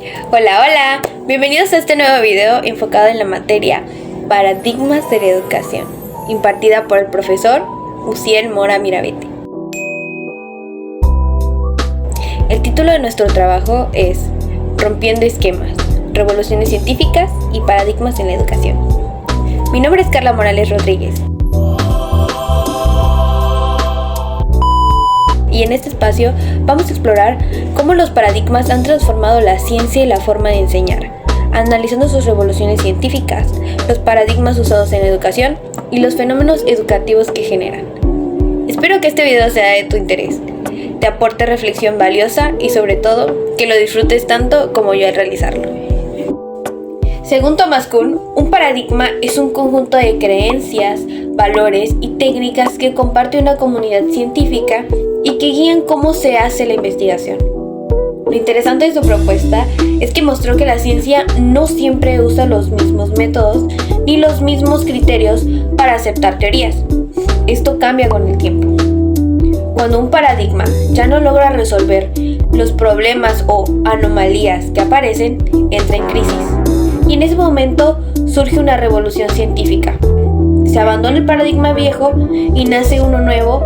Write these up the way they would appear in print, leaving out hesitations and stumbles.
Hola, bienvenidos a este nuevo video enfocado en la materia Paradigmas de la Educación, impartida por el profesor Uziel Mora Mirabete. El título de nuestro trabajo es Rompiendo esquemas, revoluciones científicas y paradigmas en la educación. Mi nombre es Carla Morales Rodríguez. Y en este espacio vamos a explorar cómo los paradigmas han transformado la ciencia y la forma de enseñar, analizando sus revoluciones científicas, los paradigmas usados en la educación y los fenómenos educativos que generan. Espero que este video sea de tu interés, te aporte reflexión valiosa y sobre todo que lo disfrutes tanto como yo al realizarlo. Según Thomas Kuhn, un paradigma es un conjunto de creencias, valores y técnicas que comparte una comunidad científica y que guían cómo se hace la investigación. Lo interesante de su propuesta es que mostró que la ciencia no siempre usa los mismos métodos ni los mismos criterios para aceptar teorías. Esto cambia con el tiempo. Cuando un paradigma ya no logra resolver los problemas o anomalías que aparecen, entra en crisis. Y en ese momento surge una revolución científica. Se abandona el paradigma viejo y nace uno nuevo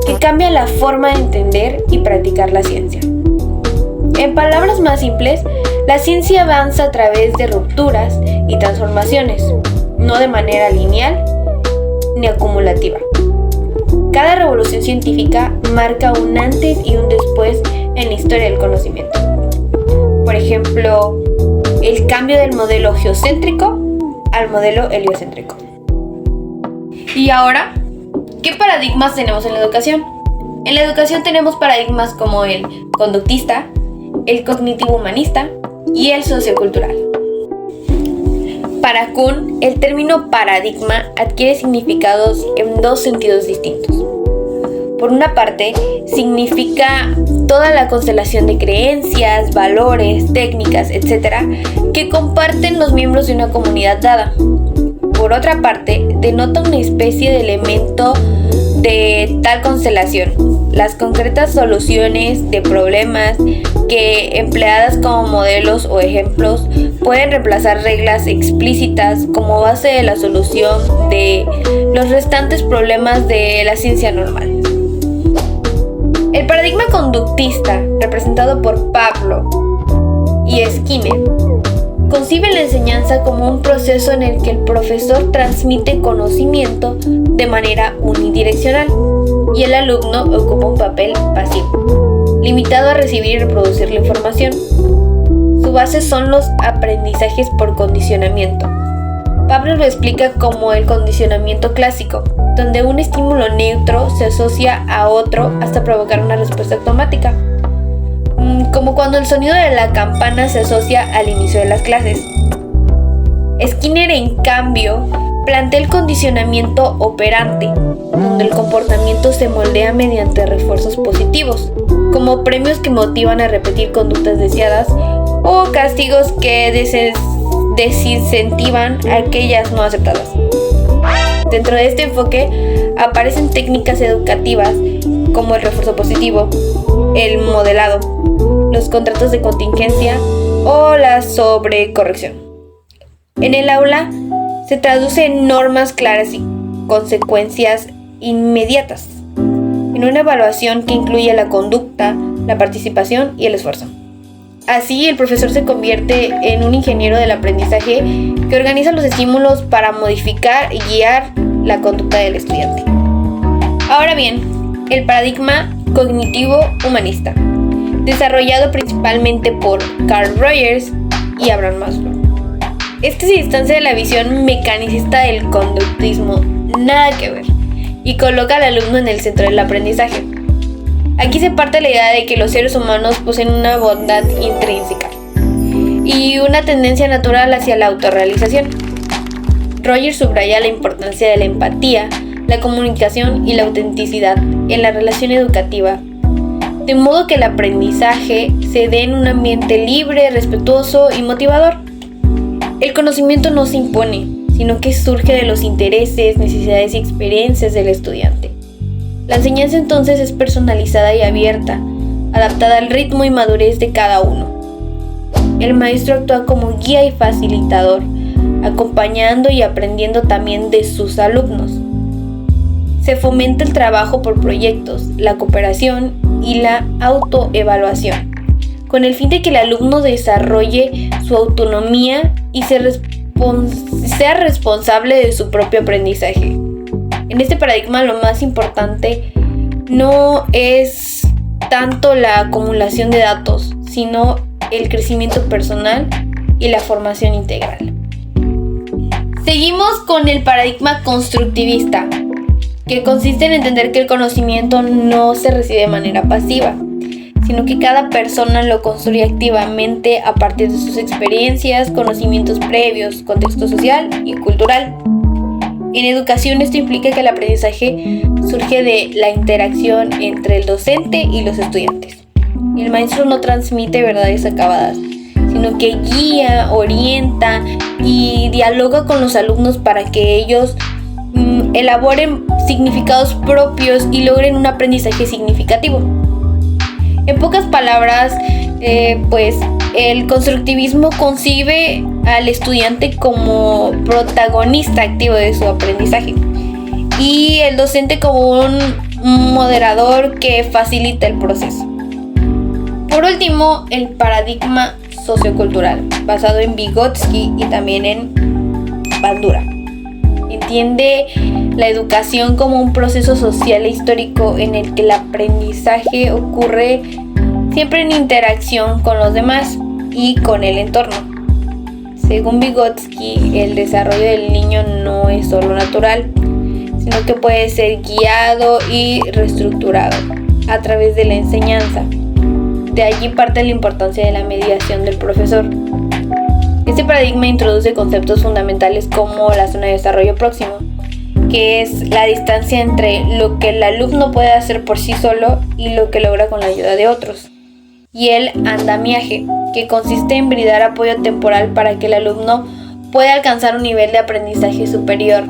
que cambia la forma de entender y practicar la ciencia. En palabras más simples, la ciencia avanza a través de rupturas y transformaciones, no de manera lineal ni acumulativa. Cada revolución científica marca un antes y un después en la historia del conocimiento. Por ejemplo, el cambio del modelo geocéntrico al modelo heliocéntrico. Y ahora, ¿qué paradigmas tenemos en la educación? En la educación tenemos paradigmas como el conductista, el cognitivo humanista y el sociocultural. Para Kuhn, el término paradigma adquiere significados en dos sentidos distintos. Por una parte, significa toda la constelación de creencias, valores, técnicas, etc., que comparten los miembros de una comunidad dada. Por otra parte, denota una especie de elemento de tal constelación, las concretas soluciones de problemas que, empleadas como modelos o ejemplos, pueden reemplazar reglas explícitas como base de la solución de los restantes problemas de la ciencia normal. El paradigma conductista, representado por Pavlov y Skinner, concibe la enseñanza como un proceso en el que el profesor transmite conocimiento de manera unidireccional y el alumno ocupa un papel pasivo, limitado a recibir y reproducir la información. Su base son los aprendizajes por condicionamiento. Pablo lo explica como el condicionamiento clásico, donde un estímulo neutro se asocia a otro hasta provocar una respuesta automática, como cuando el sonido de la campana se asocia al inicio de las clases. Skinner, en cambio, plantea el condicionamiento operante, donde el comportamiento se moldea mediante refuerzos positivos, como premios que motivan a repetir conductas deseadas o castigos que desincentivan a aquellas no aceptadas. Dentro de este enfoque aparecen técnicas educativas como el refuerzo positivo, el modelado, los contratos de contingencia o la sobrecorrección. En el aula se traduce en normas claras y consecuencias inmediatas, en una evaluación que incluye la conducta, la participación y el esfuerzo. Así, el profesor se convierte en un ingeniero del aprendizaje que organiza los estímulos para modificar y guiar la conducta del estudiante. Ahora bien, el paradigma cognitivo humanista, desarrollado principalmente por Carl Rogers y Abraham Maslow. Este se distancia de la visión mecanicista del conductismo, nada que ver, y coloca al alumno en el centro del aprendizaje. Aquí se parte la idea de que los seres humanos poseen una bondad intrínseca y una tendencia natural hacia la autorrealización. Rogers subraya la importancia de la empatía, la comunicación y la autenticidad en la relación educativa, de modo que el aprendizaje se dé en un ambiente libre, respetuoso y motivador. El conocimiento no se impone, sino que surge de los intereses, necesidades y experiencias del estudiante. La enseñanza entonces es personalizada y abierta, adaptada al ritmo y madurez de cada uno. el maestro actúa como guía y facilitador, acompañando y aprendiendo también de sus alumnos. Se fomenta el trabajo por proyectos, la cooperación y la autoevaluación, con el fin de que el alumno desarrolle su autonomía y sea responsable de su propio aprendizaje. En este paradigma lo más importante no es tanto la acumulación de datos, sino el crecimiento personal y la formación integral. Seguimos con el paradigma constructivista, que consiste en entender que el conocimiento no se recibe de manera pasiva, sino que cada persona lo construye activamente a partir de sus experiencias, conocimientos previos, contexto social y cultural. En educación esto implica que el aprendizaje surge de la interacción entre el docente y los estudiantes. El maestro no transmite verdades acabadas, sino que guía, orienta y dialoga con los alumnos para que ellos elaboren significados propios y logren un aprendizaje significativo. En pocas palabras, el constructivismo concibe al estudiante como protagonista activo de su aprendizaje y el docente como un moderador que facilita el proceso. Por último, el paradigma sociocultural, basado en Vygotsky y también en Bandura. Entiende la educación como un proceso social e histórico en el que el aprendizaje ocurre siempre en interacción con los demás y con el entorno. Según Vygotsky, el desarrollo del niño no es solo natural, sino que puede ser guiado y reestructurado a través de la enseñanza. De allí parte la importancia de la mediación del profesor. Este paradigma introduce conceptos fundamentales como la zona de desarrollo próximo, que es la distancia entre lo que el alumno puede hacer por sí solo y lo que logra con la ayuda de otros, y el andamiaje, que consiste en brindar apoyo temporal para que el alumno pueda alcanzar un nivel de aprendizaje superior,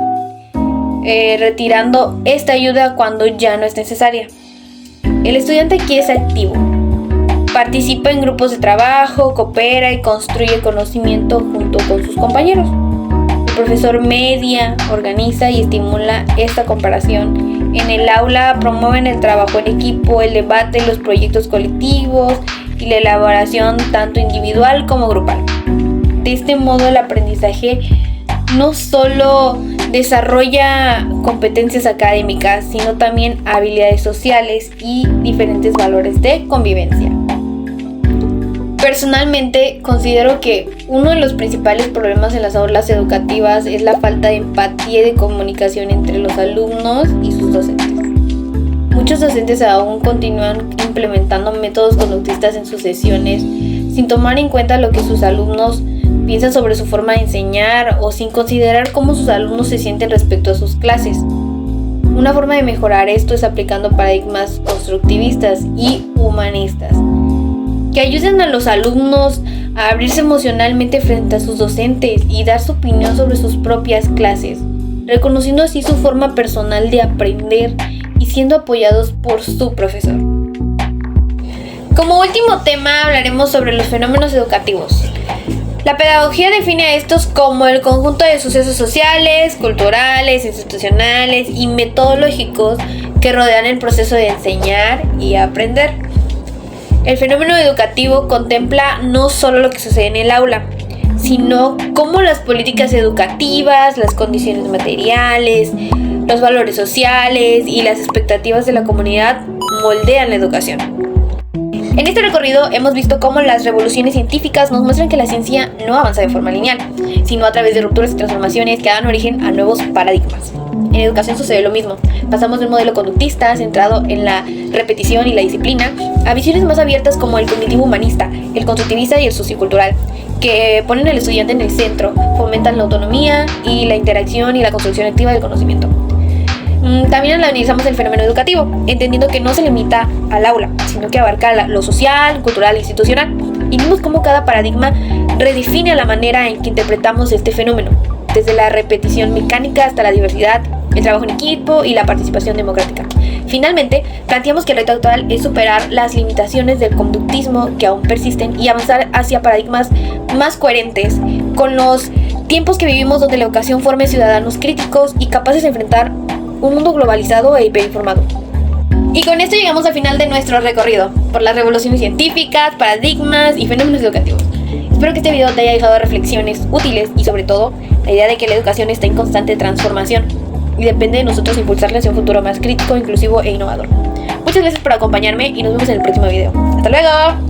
retirando esta ayuda cuando ya no es necesaria. El estudiante aquí es activo. Participa en grupos de trabajo, coopera y construye conocimiento junto con sus compañeros. El profesor media, organiza y estimula esta comparación. En el aula promueven el trabajo en equipo, el debate, los proyectos colectivos y la elaboración tanto individual como grupal. De este modo el aprendizaje no solo desarrolla competencias académicas, sino también habilidades sociales y diferentes valores de convivencia. Personalmente, considero que uno de los principales problemas en las aulas educativas es la falta de empatía y de comunicación entre los alumnos y sus docentes. Muchos docentes aún continúan implementando métodos conductistas en sus sesiones sin tomar en cuenta lo que sus alumnos piensan sobre su forma de enseñar o sin considerar cómo sus alumnos se sienten respecto a sus clases. Una forma de mejorar esto es aplicando paradigmas constructivistas y humanistas, que ayuden a los alumnos a abrirse emocionalmente frente a sus docentes y dar su opinión sobre sus propias clases, reconociendo así su forma personal de aprender y siendo apoyados por su profesor. Como último tema hablaremos sobre los fenómenos educativos. La pedagogía define a estos como el conjunto de sucesos sociales, culturales, institucionales y metodológicos que rodean el proceso de enseñar y aprender. El fenómeno educativo contempla no solo lo que sucede en el aula, sino cómo las políticas educativas, las condiciones materiales, los valores sociales y las expectativas de la comunidad moldean la educación. En este recorrido hemos visto cómo las revoluciones científicas nos muestran que la ciencia no avanza de forma lineal, sino a través de rupturas y transformaciones que dan origen a nuevos paradigmas. En educación sucede lo mismo. Pasamos de un modelo conductista centrado en la repetición y la disciplina a visiones más abiertas como el cognitivo humanista, el constructivista y el sociocultural, que ponen al estudiante en el centro, fomentan la autonomía y la interacción y la construcción activa del conocimiento. También analizamos el fenómeno educativo, entendiendo que no se limita al aula, sino que abarca lo social, cultural e institucional. Y vimos cómo cada paradigma redefine la manera en que interpretamos este fenómeno, desde la repetición mecánica hasta la diversidad, el trabajo en equipo y la participación democrática. Finalmente, planteamos que el reto actual es superar las limitaciones del conductismo que aún persisten y avanzar hacia paradigmas más coherentes con los tiempos que vivimos, donde la educación forme ciudadanos críticos y capaces de enfrentar un mundo globalizado e hiperinformado. Y con esto llegamos al final de nuestro recorrido por las revoluciones científicas, paradigmas y fenómenos educativos. Espero que este video te haya dejado reflexiones útiles y sobre todo la idea de que la educación está en constante transformación y depende de nosotros impulsarla hacia un futuro más crítico, inclusivo e innovador. Muchas gracias por acompañarme y nos vemos en el próximo video. ¡Hasta luego!